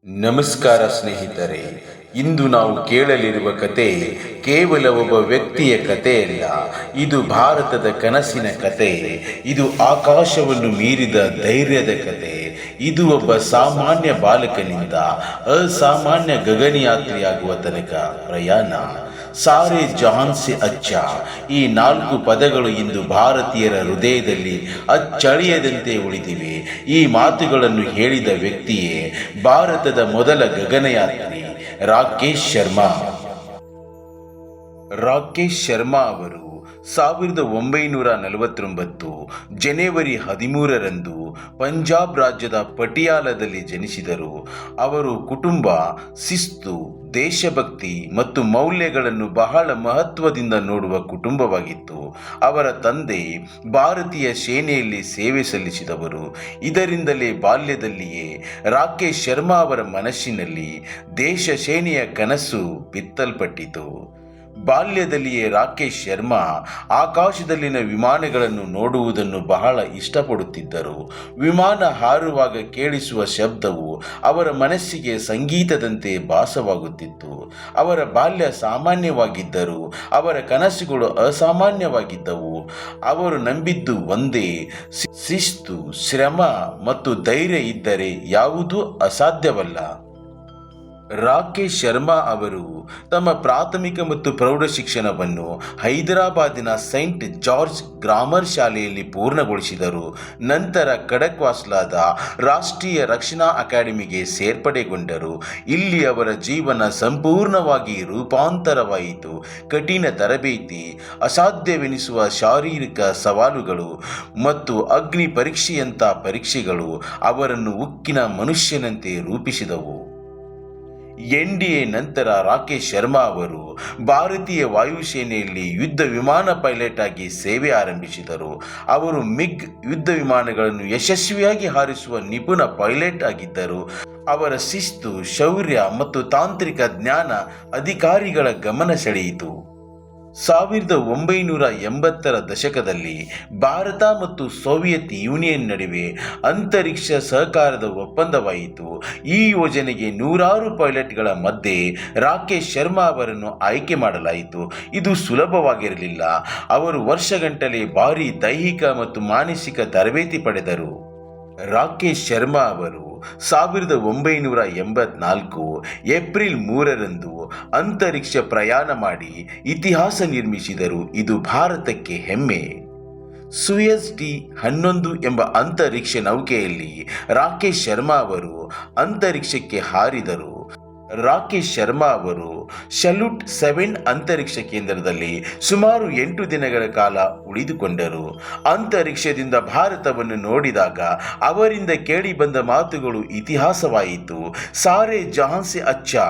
ನಮಸ್ಕಾರ ಸ್ನೇಹಿತರೆ. ಇಂದು ನಾವು ಕೇಳಲಿರುವ ಕತೆ ಕೇವಲ ಒಬ್ಬ ವ್ಯಕ್ತಿಯ ಕಥೆಯಲ್ಲ. ಇದು ಭಾರತದ ಕನಸಿನ ಕತೆ. ಇದು ಆಕಾಶವನ್ನು ಮೀರಿದ ಧೈರ್ಯದ ಕತೆ. ಇದು ಒಬ್ಬ ಸಾಮಾನ್ಯ ಬಾಲಕನಿಂದ ಅಸಾಮಾನ್ಯ ಗಗನಯಾತ್ರಿಯಾಗುವ ತನಕ ಪ್ರಯಾಣ. ಸಾರೆ ಜಹಾನ್ ಸೆ ಅಚ್ಚಾ, ಈ 4 ಪದಗಳು ಇಂದು ಭಾರತೀಯರ ಹೃದಯದಲ್ಲಿ ಅಚ್ಚಳಿಯದಂತೆ ಉಳಿದಿವೆ. ಈ ಮಾತುಗಳನ್ನು ಹೇಳಿದ ವ್ಯಕ್ತಿಯೇ ಭಾರತದ ಮೊದಲ ಗಗನಯಾತ್ರಿ ರಾಕೇಶ್ ಶರ್ಮಾ. ರಾಕೇಶ್ ಶರ್ಮಾ ಅವರು 1949 ಜನವರಿ 13ರಂದು ಪಂಜಾಬ್ ರಾಜ್ಯದ ಪಟಿಯಾಲದಲ್ಲಿ ಜನಿಸಿದರು. ಅವರು ಕುಟುಂಬ ಶಿಸ್ತು, ದೇಶಭಕ್ತಿ ಮತ್ತು ಮೌಲ್ಯಗಳನ್ನು ಬಹಳ ಮಹತ್ವದಿಂದ ನೋಡುವ ಕುಟುಂಬವಾಗಿತ್ತು. ಅವರ ತಂದೆ ಭಾರತೀಯ ಸೇನೆಯಲ್ಲಿ ಸೇವೆ ಸಲ್ಲಿಸಿದವರು. ಇದರಿಂದಲೇ ಬಾಲ್ಯದಲ್ಲಿಯೇ ರಾಕೇಶ್ ಶರ್ಮಾ ಅವರ ಮನಸ್ಸಿನಲ್ಲಿ ದೇಶ ಸೇನೆಯ ಕನಸು ಬಿತ್ತಲ್ಪಟ್ಟಿತು. ಬಾಲ್ಯದಲ್ಲಿಯೇ ರಾಕೇಶ್ ಶರ್ಮಾ ಆಕಾಶದಲ್ಲಿನ ವಿಮಾನಗಳನ್ನು ನೋಡುವುದನ್ನು ಬಹಳ ಇಷ್ಟಪಡುತ್ತಿದ್ದರು. ವಿಮಾನ ಹಾರುವಾಗ ಕೇಳಿಸುವ ಶಬ್ದವು ಅವರ ಮನಸ್ಸಿಗೆ ಸಂಗೀತದಂತೆ ಭಾಸವಾಗುತ್ತಿತ್ತು. ಅವರ ಬಾಲ್ಯ ಸಾಮಾನ್ಯವಾಗಿದ್ದರೂ ಅವರ ಕನಸುಗಳು ಅಸಾಮಾನ್ಯವಾಗಿದ್ದವು. ಅವರು ನಂಬಿದ್ದು ಒಂದೇ, ಶಿಸ್ತು, ಶ್ರಮ ಮತ್ತು ಧೈರ್ಯ ಇದ್ದರೆ ಯಾವುದೂ ಅಸಾಧ್ಯವಲ್ಲ. ರಾಕೇಶ್ ಶರ್ಮಾ ಅವರು ತಮ್ಮ ಪ್ರಾಥಮಿಕ ಮತ್ತು ಪ್ರೌಢ ಶಿಕ್ಷಣವನ್ನು ಹೈದರಾಬಾದಿನ ಸೈಂಟ್ ಜಾರ್ಜ್ ಗ್ರಾಮರ್ ಶಾಲೆಯಲ್ಲಿ ಪೂರ್ಣಗೊಳಿಸಿದರು. ನಂತರ ಖಡಕ್ವಾಸ್ಲಾದ ರಾಷ್ಟ್ರೀಯ ರಕ್ಷಣಾ ಅಕಾಡೆಮಿಗೆ ಸೇರ್ಪಡೆಗೊಂಡರು. ಇಲ್ಲಿ ಅವರ ಜೀವನ ಸಂಪೂರ್ಣವಾಗಿ ರೂಪಾಂತರವಾಯಿತು. ಕಠಿಣ ತರಬೇತಿ, ಅಸಾಧ್ಯವೆನಿಸುವ ಶಾರೀರಿಕ ಸವಾಲುಗಳು ಮತ್ತು ಅಗ್ನಿ ಪರೀಕ್ಷೆಯಂಥ ಪರೀಕ್ಷೆಗಳು ಅವರನ್ನು ಉಕ್ಕಿನ ಮನುಷ್ಯನಂತೆ ರೂಪಿಸಿದವು. NDA ನಂತರ ರಾಕೇಶ್ ಶರ್ಮಾ ಅವರು ಭಾರತೀಯ ವಾಯುಸೇನೆಯಲ್ಲಿ ಯುದ್ಧ ವಿಮಾನ ಪೈಲಟ್ ಆಗಿ ಸೇವೆ ಆರಂಭಿಸಿದರು. ಅವರು ಮಿಗ್ ಯುದ್ಧ ವಿಮಾನಗಳನ್ನು ಯಶಸ್ವಿಯಾಗಿ ಹಾರಿಸುವ ನಿಪುಣ ಪೈಲಟ್ ಆಗಿದ್ದರು. ಅವರ ಶಿಸ್ತು, ಶೌರ್ಯ ಮತ್ತು ತಾಂತ್ರಿಕ ಜ್ಞಾನ ಅಧಿಕಾರಿಗಳ ಗಮನ ಸೆಳೆಯಿತು. 1980ರ ದಶಕದಲ್ಲಿ ಭಾರತ ಮತ್ತು ಸೋವಿಯತ್ ಯೂನಿಯನ್ ನಡುವೆ ಅಂತರಿಕ್ಷ ಸಹಕಾರದ ಒಪ್ಪಂದವಾಯಿತು. ಈ ಯೋಜನೆಗೆ 100 ಪೈಲಟ್ಗಳ ಮಧ್ಯೆ ರಾಕೇಶ್ ಶರ್ಮಾ ಅವರನ್ನು ಆಯ್ಕೆ ಮಾಡಲಾಯಿತು. ಇದು ಸುಲಭವಾಗಿರಲಿಲ್ಲ. ಅವರು ವರ್ಷಗಟ್ಟಲೆ ಭಾರೀ ದೈಹಿಕ ಮತ್ತು ಮಾನಸಿಕ ತರಬೇತಿ ಪಡೆದರು. ರಾಕೇಶ್ ಶರ್ಮಾ ಅವರು 1984 ಏಪ್ರಿಲ್ 3ರಂದು ಅಂತರಿಕ್ಷ ಪ್ರಯಾಣ ಮಾಡಿ ಇತಿಹಾಸ ನಿರ್ಮಿಸಿದರು. ಇದು ಭಾರತಕ್ಕೆ ಹೆಮ್ಮೆ. ಸುಯೆಜ್ T-11 ಎಂಬ ಅಂತರಿಕ್ಷ ನೌಕೆಯಲ್ಲಿ ರಾಕೇಶ್ ಶರ್ಮಾ ಅವರು ಅಂತರಿಕ್ಷಕ್ಕೆ ಹಾರಿದರು. ರಾಕೇಶ್ ಶರ್ಮಾ ಅವರು ಶಲೂಟ್ 7 ಅಂತರಿಕ್ಷ ಕೇಂದ್ರದಲ್ಲಿ ಸುಮಾರು 8 ದಿನಗಳ ಕಾಲ ಉಳಿದುಕೊಂಡರು. ಅಂತರಿಕ್ಷದಿಂದ ಭಾರತವನ್ನು ನೋಡಿದಾಗ ಅವರಿಂದ ಕೇಳಿಬಂದ ಮಾತುಗಳು ಇತಿಹಾಸವಾಯಿತು. ಸಾರೆ ಜಹಾನ್ ಸೆ ಅಚ್ಚಾ,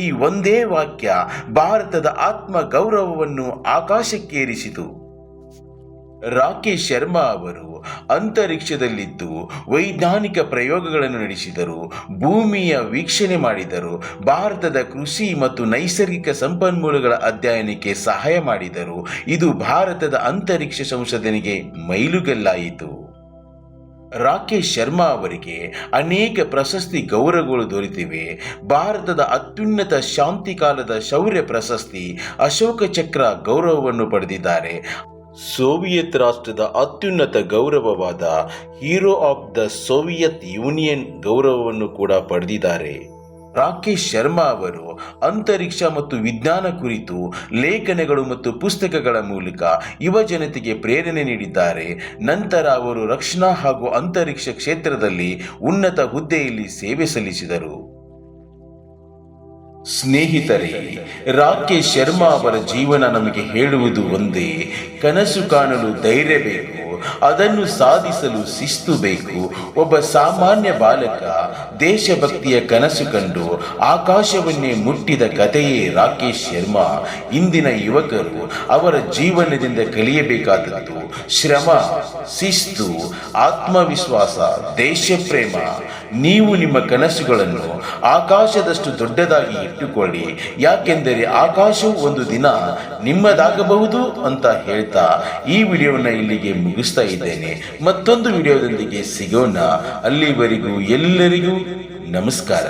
ಈ ಒಂದೇ ವಾಕ್ಯ ಭಾರತದ ಆತ್ಮ ಗೌರವವನ್ನು ಆಕಾಶಕ್ಕೇರಿಸಿತು. ರಾಕೇಶ್ ಶರ್ಮಾ ಅವರು ಅಂತರಿಕ್ಷದಲ್ಲಿದ್ದು ವೈಜ್ಞಾನಿಕ ಪ್ರಯೋಗಗಳನ್ನು ನಡೆಸಿದರು, ಭೂಮಿಯ ವೀಕ್ಷಣೆ ಮಾಡಿದರು, ಭಾರತದ ಕೃಷಿ ಮತ್ತು ನೈಸರ್ಗಿಕ ಸಂಪನ್ಮೂಲಗಳ ಅಧ್ಯಯನಕ್ಕೆ ಸಹಾಯ ಮಾಡಿದರು. ಇದು ಭಾರತದ ಅಂತರಿಕ್ಷ ಸಂಶೋಧನೆಗೆ ಮೈಲುಗಲ್ಲಾಯಿತು. ರಾಕೇಶ್ ಶರ್ಮಾ ಅವರಿಗೆ ಅನೇಕ ಪ್ರಶಸ್ತಿ ಗೌರವಗಳು ದೊರೆತಿವೆ. ಭಾರತದ ಅತ್ಯುನ್ನತ ಶಾಂತಿಕಾಲದ ಶೌರ್ಯ ಪ್ರಶಸ್ತಿ, ಅಶೋಕ ಚಕ್ರ ಗೌರವವನ್ನು ಪಡೆದಿದ್ದಾರೆ. ಸೋವಿಯತ್ ರಾಷ್ಟ್ರದ ಅತ್ಯುನ್ನತ ಗೌರವವಾದ hero of the Soviet Union ಗೌರವವನ್ನು ಕೂಡ ಪಡೆದಿದ್ದಾರೆ. ರಾಕೇಶ್ ಶರ್ಮಾ ಅವರು ಅಂತರಿಕ್ಷ ಮತ್ತು ವಿಜ್ಞಾನ ಕುರಿತು ಲೇಖನಗಳು ಮತ್ತು ಪುಸ್ತಕಗಳ ಮೂಲಕ ಯುವ ಜನತೆಗೆ ಪ್ರೇರಣೆ ನೀಡಿದ್ದಾರೆ. ನಂತರ ಅವರು ರಕ್ಷಣಾ ಹಾಗೂ ಅಂತರಿಕ್ಷ ಕ್ಷೇತ್ರದಲ್ಲಿ ಉನ್ನತ ಹುದ್ದೆಯಲ್ಲಿ ಸೇವೆ ಸಲ್ಲಿಸಿದರು. ಸ್ನೇಹಿತರೆ, ರಾಕೇಶ್ ಶರ್ಮಾ ಅವರ ಜೀವನ ನಮಗೆ ಹೇಳುವುದು ಒಂದೇ, ಕನಸು ಕಾಣಲು ಧೈರ್ಯ ಬೇಕು, ಅದನ್ನು ಸಾಧಿಸಲು ಶಿಸ್ತು ಬೇಕು. ಒಬ್ಬ ಸಾಮಾನ್ಯ ಬಾಲಕ ದೇಶಭಕ್ತಿಯ ಕನಸು ಕಂಡು ಆಕಾಶವನ್ನೇ ಮುಟ್ಟಿದ ಕಥೆಯೇ ರಾಕೇಶ್ ಶರ್ಮಾ. ಇಂದಿನ ಯುವಕರು ಅವರ ಜೀವನದಿಂದ ಕಲಿಯಬೇಕಾದದ್ದು ಶ್ರಮ, ಶಿಸ್ತು, ಆತ್ಮವಿಶ್ವಾಸ, ದೇಶಪ್ರೇಮ. ನೀವು ನಿಮ್ಮ ಕನಸುಗಳನ್ನು ಆಕಾಶದಷ್ಟು ದೊಡ್ಡದಾಗಿ ಇಟ್ಟುಕೊಳ್ಳಿ, ಯಾಕೆಂದರೆ ಆಕಾಶವು ಒಂದು ದಿನ ನಿಮ್ಮದಾಗಬಹುದು ಅಂತ ಹೇಳ್ತಾ ಈ ವಿಡಿಯೋವನ್ನು ಇಲ್ಲಿಗೆ ಮುಗಿಸ್ತಾ ಇದ್ದೇನೆ. ಮತ್ತೊಂದು ವಿಡಿಯೋದೊಂದಿಗೆ ಸಿಗೋಣ. ಅಲ್ಲಿವರೆಗೂ ಎಲ್ಲರಿಗೂ ನಮಸ್ಕಾರ.